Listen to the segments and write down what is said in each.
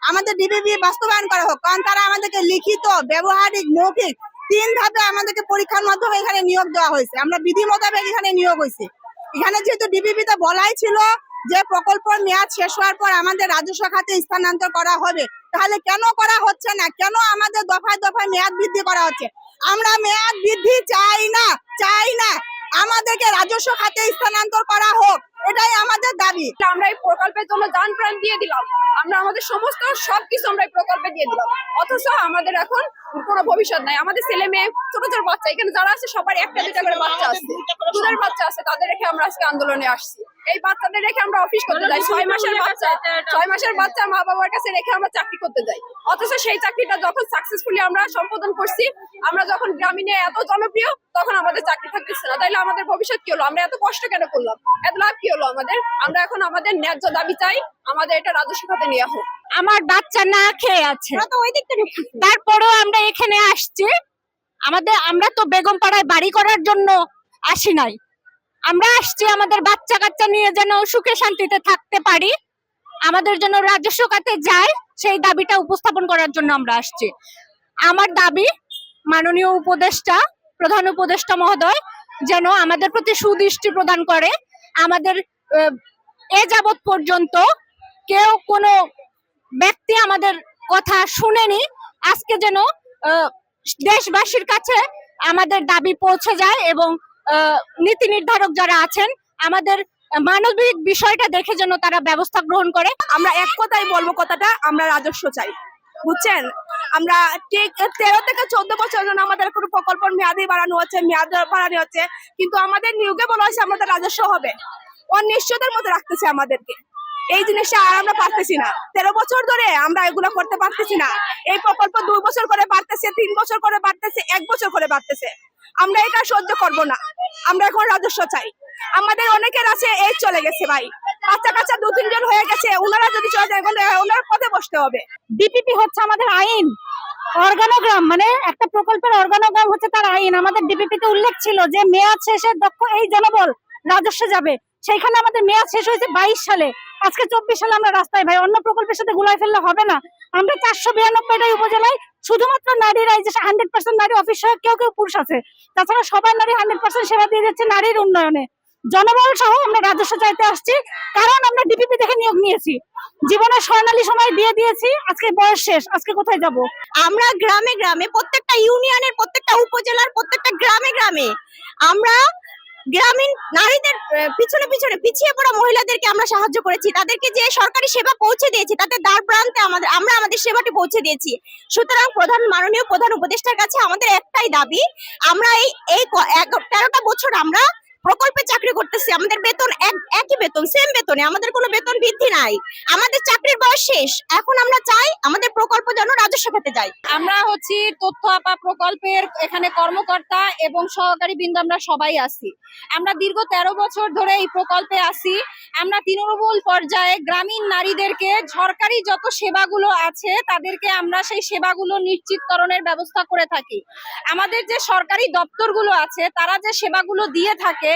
আমাদের ডিবিবি বাস্তবায়ন করা হোক, কারণ তারা আমাদেরকে লিখিত, ব্যবহারিক, মৌখিক 3 ধাপে আমাদেরকে পরীক্ষার মাধ্যমে এখানে নিয়োগ দেওয়া হয়েছে। আমরা বিধি মোতাবেক এখানে নিয়োগ হয়েছে। এখানে যেহেতু ডিবিবিতে বলাই ছিল যে প্রকল্পের মেয়াদ শেষ হওয়ার পর আমাদের রাজস্ব খাতে স্থানান্তর করা হবে, তাহলে কেন করা হচ্ছে না? কেন আমাদের দফায় দফায় মেয়াদ বৃদ্ধি করা হচ্ছে? আমরা মেয়াদ বৃদ্ধি চাই না, আমাদেরকে রাজস্ব খাতে স্থানান্তর করা হোক, এটাই আমাদের দাবি। আমরা এই প্রকল্পের জন্য জান প্রাণ দিয়ে দিলাম, আমরা আমাদের সমস্ত সবকিছু আমরা এই প্রকল্পে দিয়ে দিলাম, অথচ আমাদের এখন কোনো ভবিষ্যৎ নাই। আমাদের ছেলে মেয়ে, ছোট ছোট বাচ্চা, এখানে যারা আছে সবার একটা দুটা করে বাচ্চা আছে, দুধের বাচ্চা আছে, তাদের রেখে আমরা আজকে আন্দোলনে আসছি। এই বাচ্চাদের রেখে আমরা অফিস করতে যাই, 6 মাসের বাচ্চা মা বাবার কাছে রেখে আমরা চাকরি করতে যাই, অথচ সেই চাকরিটা যখন সাকসেসফুলি আমরা সম্পাদন করছি, আমরা যখন গ্রামীণে এত জনপ্রিয়, তখন আমাদের চাকরি থাকতেছে না। তাইলে আমাদের ভবিষ্যৎ কি হলো? আমরা এত কষ্ট কেন করলাম? এত লাভ কি হলো আমাদের? আমরা এখন আমাদের ন্যায্য দাবি চাই, আমাদের এটা রাজস্ব খাতে নেওয়া হোক। আমার বাচ্চা না খেয়ে আছে, তারপরেও আমরা এখানে আসছি। আমরা তো বেগম পাড়ায় বাড়ি করার জন্য আসি নাই, আমরা আসছি আমাদের বাচ্চা কাচ্চা নিয়ে যেন সুখে শান্তিতে থাকতে পারি, আমাদের জন্য রাজস্ব খাতে যায়, সেই দাবিটা উপস্থাপন করার জন্য আমরা আসছি। আমার দাবি, মাননীয় উপদেষ্টা, প্রধান উপদেষ্টা মহোদয় যেন আমাদের প্রতি সুদৃষ্টি প্রদান করে। আমাদের এ যাবৎ পর্যন্ত কেউ কোনো ব্যক্তি আমাদের কথা শুনেনি, আজকে যেন দেশবাসীর কাছে আমাদের দাবি পৌঁছে যায় এবং নীতি নির্ধারক যারা আছেন আমাদের মানবিক বিষয়টা দেখে যেন তারা ব্যবস্থা গ্রহণ করে। আমরা এক কথাই বলবো, কথাটা আমরা রাজস্ব চাই, বুঝছেন? আমরা ঠিক 13 থেকে 14 বছর জন্য আমাদের কোনো প্রকল্পের মেয়াদি বাড়ানো হচ্ছে, কিন্তু আমাদের নিয়োগে বলা হয়েছে আমাদের রাজস্ব হবে, অনিশ্চয়তার মধ্যে রাখতেছে আমাদেরকে। এই জিনিসটা আর আমরা পারতেছি না, 13 বছর ধরে আমরা এগুলো করতে পারতেছি না। এই প্রকল্প 2 বছর করে বাড়তেছে, 3 বছর করে বাড়তেছে, 1 বছর করে বাড়তেছে। আমরা এটা সহ্য করব না, আমরা এখন রাজস্ব চাই। আমাদের অনেকের আছে এই চলে গেছে ভাই, বাচ্চা কাচ্চা 2-3 জন হয়ে গেছে, ওনারা যদি চলে যায় ওনার পথে বসতে হবে। ডিপিপি হচ্ছে আমাদের আইন, অর্গানোগ্রাম মানে একটা প্রকল্পের অর্গানোগ্রাম হচ্ছে তার আইন। আমাদের ডিপিপিতে উল্লেখ ছিল যে মেয়াদ শেষের দক্ষ এই জনবল রাজস্ব যাবে, সেইখানে আমাদের মেয়াদ শেষ হয়েছে 22 সালে, আজকে 24 সালে আমরা রাস্তায়। ভাই, অন্য প্রকল্পের সাথে গুলাই ফেললে হবে না। আমরা 492টাই উপজেলায় শুধুমাত্র নারীরা, এই যে 100% নারী অফিস সহ কেউ পুরুষ আছে, তাছাড়া সবাই নারী 100% সেবা দিয়ে যাচ্ছে নারীর উন্নয়নে। জনবল সহ আমরা রাজস্ব চাইতে আসছি, কারণ আমরা ডিপিপি দেখে নিয়োগ নিয়েছি, জীবনের স্বর্ণালী সময় দিয়ে দিয়েছি, আজকে বয়স শেষ, আজকে কোথায় যাব? আমরা গ্রামে গ্রামে, প্রত্যেকটা ইউনিয়নের, প্রত্যেকটা উপজেলার, প্রত্যেকটা গ্রামে গ্রামে আমরা গ্রামীণ নারীদের পিছনে পিছিয়ে পড়া মহিলাদেরকে আমরা সাহায্য করেছি, তাদেরকে যে সরকারি সেবা পৌঁছে দিয়েছি, তাদের দ্বার প্রান্তে আমরা আমাদের সেবাটি পৌঁছে দিয়েছি। সুতরাং মাননীয় প্রধান উপদেষ্টার কাছে আমাদের একটাই দাবি, আমরা এই 13টা বছর আমরা প্রকল্পে চাকরি করতেছি, আমাদের বেতন একই বেতন, সেম বেতনে, আমাদের কোনো বেতন বৃদ্ধি নাই, আমাদের চাকরির বয়স শেষ। এখন আমরা চাই আমাদের প্রকল্প যেন রাজস্ব খাতে যায়। আমরা হচ্ছি তথ্য আপা প্রকল্পের এখানে কর্মকর্তা এবং সহকারী বৃন্দ, আমরা সবাই আছি। আমরা দীর্ঘ 13 বছর ধরে এই প্রকল্পে আছি। আমরা তৃণমূল পর্যায়ে গ্রামীণ নারীদেরকে সরকারি যত সেবাগুলো আছে তাদেরকে আমরা সেই সেবাগুলো নিশ্চিতকরণের ব্যবস্থা করে থাকি। আমাদের যে সরকারি দপ্তরগুলো আছে তারা যে সেবাগুলো দিয়ে থাকে,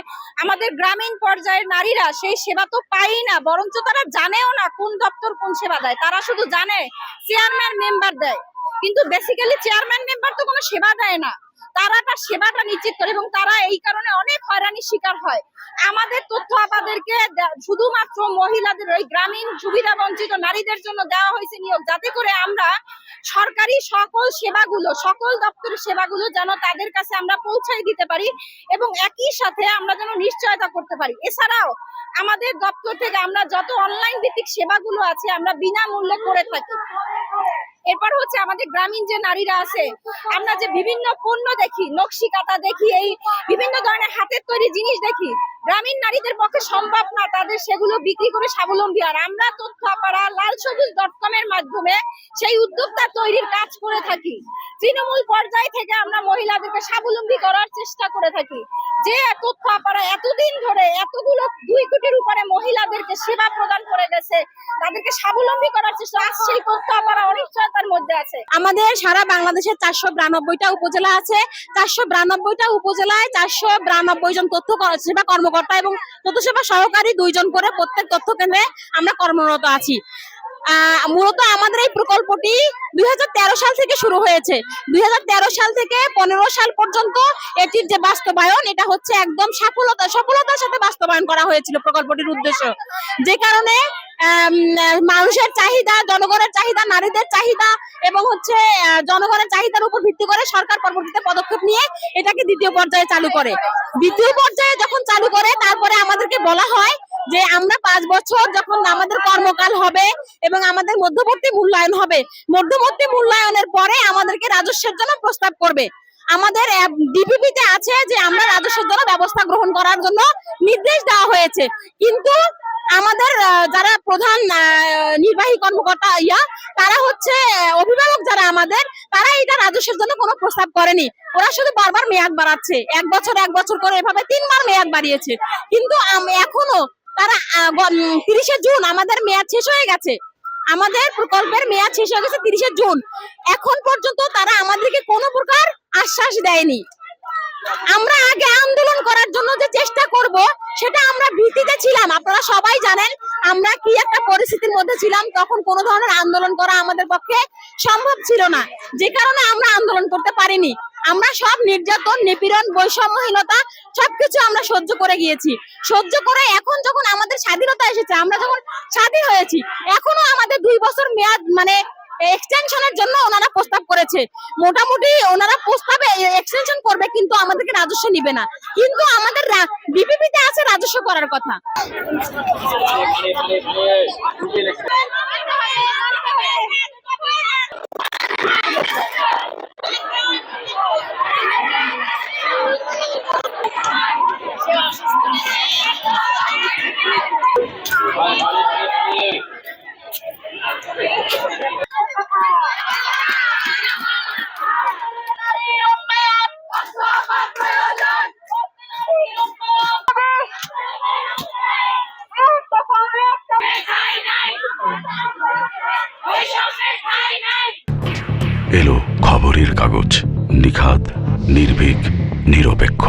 আমাদের গ্রামীণ পর্যায়ের নারীরা সেই সেবা তো পাই না, বরঞ্চ তারা জানেও না কোন দপ্তর কোন সেবা দেয়। তারা শুধু জানে চেয়ারম্যান মেম্বার দেয়, কিন্তু বেসিক্যালি চেয়ারম্যান মেম্বার তো কোনো সেবা দেয় না, তারা তার সেবাটা নিশ্চিত করে, এবং তারা এই কারণে অনেক হয়রানির শিকার হয়। আমাদের তথ্য আপাদেরকে শুধুমাত্র মহিলাদের, ওই গ্রামীণ সুবিধা বঞ্চিত নারীদের জন্য দেওয়া হয়েছে নিয়োগ, যাতে করে আমরা সরকারি সকল সেবাগুলো, সকল দপ্তরের সেবাগুলো যেন তাদের কাছে আমরা পৌঁছাই দিতে পারি এবং একই সাথে আমরা যেন নিশ্চয়তা করতে পারি। এছাড়াও আমাদের দপ্তর থেকে আমরা যত অনলাইন ভিত্তিক সেবাগুলো আছে আমরা বিনামূল্যে করে থাকি। এরপর হচ্ছে আমাদের গ্রামীণ যে নারীরা আছে, আমরা যে বিভিন্ন পণ্য দেখি, নকশি কাঁথা দেখি, এই বিভিন্ন ধরনের হাতের তৈরি জিনিস দেখি, গ্রামীণ নারীদের পক্ষে সম্ভব না তাদের সেগুলো বিক্রি করে স্বাবলম্বী। আর আমরা তথ্য আপারা লালসবুজ.com এর মাধ্যমে সেই উদ্যোক্তা তৈরির কাজ করে থাকি। তৃণমূল পর্যায় থেকে আমরা মহিলাদেরকে স্বাবলম্বী করার চেষ্টা করে থাকি। যে তথ্য আপারা এতদিন ধরে এতগুলো 2 কোটির উপরে মহিলাদেরকে সেবা প্রদান করে গেছে, তাদেরকে স্বাবলম্বী করার চেষ্টা, সেই তথ্য আপারা অনিশ্চয়তার মধ্যে আছে। আমাদের সারা বাংলাদেশে 492টা উপজেলা আছে, 492টা উপজেলায় 492 জন তথ্য সেবা কর্মকর্তা এবং তথ্য সেবা সহকারী 2 জন করে প্রত্যেক তথ্য কেন্দ্রে আমরা কর্মরত আছি। মূলত আমাদের এই প্রকল্পটি 2013 সাল থেকে শুরু হয়েছে। 2013 সাল থেকে 15 সাল পর্যন্ত এটির যে বাস্তবায়ন, এটা হচ্ছে একদম সফলতার সাথে বাস্তবায়ন করা হয়েছিল প্রকল্পটির উদ্দেশ্য। যে কারণে মানুষের চাহিদা, জনগণের চাহিদা, নারীদের চাহিদা এবং হচ্ছে জনগণের চাহিদার উপর ভিত্তি করে সরকার পরবর্তীতে পদক্ষেপ নিয়ে এটাকে দ্বিতীয় পর্যায়ে চালু করে। দ্বিতীয় পর্যায়ে যখন চালু করে তারপরে আমাদেরকে বলা হয় যে আমরা 5 বছর যখন আমাদের কর্মকাল হবে এবং আমাদের মধ্যবর্তী মূল্যায়ন হবে, মধ্যবর্তী মূল্যায়নের পরে আমাদেরকে রাজস্বের জন্য প্রস্তাব করবে। আমাদের ডিপিপিতে আছে যে আমরা রাজস্বের জন্য ব্যবস্থা গ্রহণ করার জন্য নির্দেশ দেওয়া হয়েছে, কিন্তু আমাদের যারা প্রধান নির্বাহী কর্মকর্তা তারা হচ্ছে অভিভাবক যারা আমাদের, তারা এটা রাজস্বের জন্য কোনো প্রস্তাব করেনি। ওরা শুধু বারবার মেয়াদ বাড়াচ্ছে, 1 বছর করে এভাবে 3 বার মেয়াদ বাড়িয়েছে। কিন্তু এখনো তারা 30শে জুন আমাদের মেয়াদ শেষ হয়ে গেছে, আমাদের প্রকল্পের মেয়াদ শেষ হয়ে গেছে 30শে জুন। এখন পর্যন্ত তারা আমাদেরকে কোনো প্রকার আশ্বাস দেয়নি। আমরা আগে আন্দোলন করার জন্য যে চেষ্টা করব সেটা আমরা ভীতিতে ছিলাম। আপনারা সবাই জানেন আমরা কি একটা পরিস্থিতির মধ্যে ছিলাম, তখন কোনো ধরনের আন্দোলন করা আমাদের পক্ষে সম্ভব ছিল না, যে কারণে আমরা আন্দোলন করতে পারিনি। আমরা সব নির্যাতন, নিপীড়ন, বৈষম্যহীনতা সবকিছু আমরা সহ্য করে গিয়েছি। সহ্য করে এখন যখন আমাদের স্বাধীনতা এসেছে, আমরা যখন স্বাধীন হয়েছি, এখনো আমাদের 2 বছর মেয়াদ মানে এক্সটেনশনের জন্য ওনারা প্রস্তাব করেছে। মোটামুটি ওনারা প্রস্তাবে এক্সটেনশন করবে, কিন্তু আমাদেরকে রাজস্ব নিবে না। কিন্তু আমাদের ডিপিপিতে আছে রাজস্ব করার কথা। এলো খবরের কাগজ, নিখাত, নির্ভীক, নিরপেক্ষ।